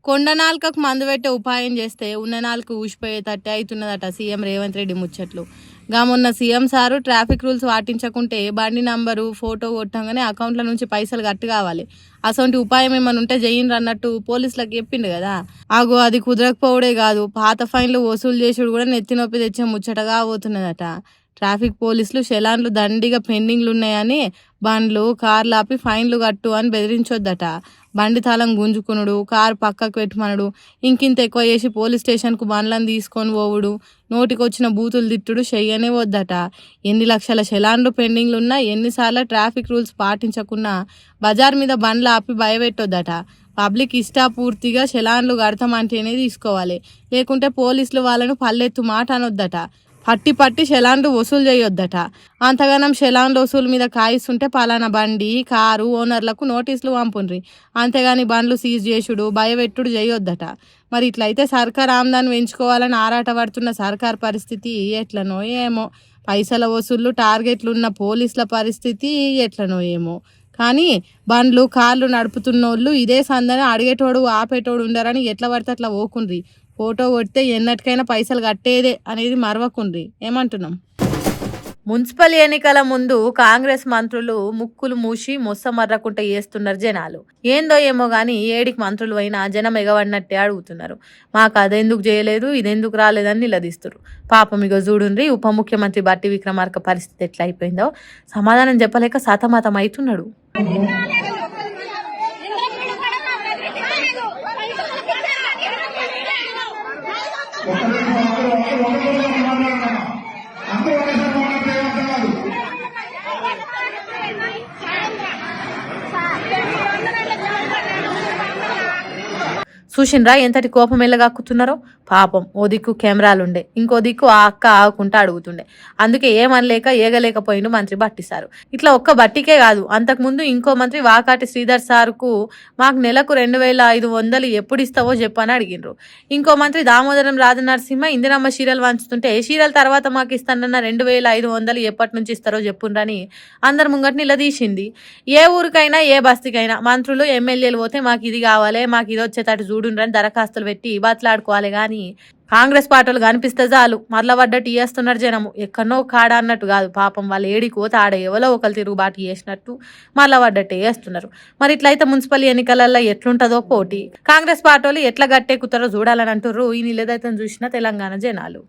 కొండ నాలుకకు మందు పెట్టే ఉపాయం చేస్తే ఉన్న నాలుగు ఊసిపోయేటట్టే అవుతున్నదట సీఎం రేవంత్ రెడ్డి ముచ్చట్లు. మొన్న సీఎం సారు ట్రాఫిక్ రూల్స్ పాటించకుంటే బండి నంబరు ఫోటో కొట్టంగానే అకౌంట్ల నుంచి పైసలు కట్టు కావాలి, అసొంటి ఉపాయం ఏమైనా ఉంటే చెయ్యండి అన్నట్టు పోలీసులకు చెప్పిండు కదా. అది కుదరకపోవడే కాదు, పాత ఫైన్లు వసూలు చేసుడు కూడా నెత్తి నొప్పి తెచ్చే ముచ్చటగా పోతున్నదట. ట్రాఫిక్ పోలీసులు చలాన్లు దండిగా పెండింగ్లు ఉన్నాయని బండ్లు కార్లు ఆపి ఫైన్లు కట్టు అని బెదిరించొద్దట. బండి తాళం గుంజుకునుడు, కారు పక్కకు పెట్టమనుడు, ఇంకింత ఎక్కువ చేసి పోలీస్ స్టేషన్కు బండ్లను తీసుకొని పోవుడు, నోటికొచ్చిన బూతులు తిట్టుడు చెయ్యనే వద్దట. ఎన్ని లక్షల చలాన్లు పెండింగ్లు ఉన్నా, ఎన్నిసార్లు ట్రాఫిక్ రూల్స్ పాటించకున్నా బజార్ మీద బండ్లు ఆపి భయపెట్టొద్దట. పబ్లిక్ ఇష్టాపూర్తిగా చలాన్లు కడతామంటేనే తీసుకోవాలి, లేకుంటే పోలీసులు వాళ్ళను పల్లెత్తు మాట అనొద్దట. పట్టి చలాన్లు వసూలు చేయొద్దట. అంతగానం చలాన్లు వసూలు మీద కాయిస్తుంటే పలానా బండి కారు ఓనర్లకు నోటీసులు పంపుండ్రి, అంతేగాని బండ్లు సీజ్ చేసుడు భయపెట్టుడు చేయొద్దట. మరి ఇట్లయితే సర్కార్ ఆమ్దాన్ని పెంచుకోవాలని ఆరాట పడుతున్న సర్కార్ పరిస్థితి ఎట్లనో ఏమో. పైసల వసూళ్ళు టార్గెట్లు ఉన్న పోలీసుల పరిస్థితి ఎట్లనో ఏమో. కానీ బండ్లు కార్లు నడుపుతున్నోళ్ళు ఇదే సందని అడిగేటోడు ఆపేటోడు ఉండరని ఎట్లా పడితే అట్లా ఓకుండ్రి. ఫోటో కొడితే ఎన్నటికైనా పైసలు కట్టేదే అనేది మరవకుండ్రి. ఏమంటున్నాం? మున్సిపల్ ఎన్నికల ముందు కాంగ్రెస్ మంత్రులు ముక్కులు మూసి మొස්සమర్రకుంట చేస్తున్నారు జనాలు. ఏందో ఏమో గాని ఏడికి మంత్రులు అయినా జనం ఎగవడినట్టే అడుగుతున్నారు. మాకు అదెందుకు చేయలేదు, ఇదెందుకు రాలేదని నిలదీస్తున్నారు. పాపం ఇక చూడుండ్రి ఉప ముఖ్యమంత్రి బట్టి విక్రమార్క పరిస్థితి ఎట్లా అయిపోయిందో సమాధానం చెప్పలేక సతమతం అవుతున్నాడు. చూసిండ్రా ఎంతటి కోపం ఎల్లగాక్కుతున్నారో. పాపం ఓ దిక్కు కెమెరాలుండే, ఇంకో దిక్కు ఆ అక్క ఆగుకుంటా అడుగుతుండే. అందుకే ఏమనలేక ఏగలేకపోయిండు మంత్రి బట్టి సారు. ఇట్లా ఒక్క బట్టికే కాదు, అంతకుముందు ఇంకో మంత్రి వాకాటి శ్రీధర్ సార్కు మాకు నెలకు 2500 ఎప్పుడు ఇస్తావో చెప్పని అడిగిండ్రు. ఇంకో మంత్రి దామోదరం రాజనరసింహ ఇందిరమ్మ చీరలు వంచుతుంటే చీరల తర్వాత మాకు ఇస్తానన్న 2500 ఎప్పటి నుంచి ఇస్తారో చెప్పుండ్రని అందరు ముంగటి నిలదీసింది. ఏ ఊరికైనా ఏ బస్తీకైనా మంత్రులు ఎమ్మెల్యేలు పోతే మాకు ఇది కావాలి, మాకు ఇది వచ్చేటట్టు చూడుండ్రని దరఖాస్తులు పెట్టి బతలాడుకోవాలి. కానీ కాంగ్రెస్ పార్టీలు కనిపిస్తే చాలు మరల పడ్డట్టు చేస్తున్నారు జనము. ఎక్కడనో కాడ అన్నట్టు కాదు, పాపం వాళ్ళు ఏడికి పోతే ఆడ ఎవరో ఒకరు తిరుగుబాటు చేసినట్టు మరల పడ్డట్టు చేస్తున్నారు. మరి ఇట్లయితే మున్సిపల్ ఎన్నికలలో ఎట్లుంటుందో పోటీ. కాంగ్రెస్ పార్టీలు ఎట్లా గట్టెక్కుతారో చూడాలని అంటుర్రు ఈ నిలదైతే చూసిన తెలంగాణ జనాలు.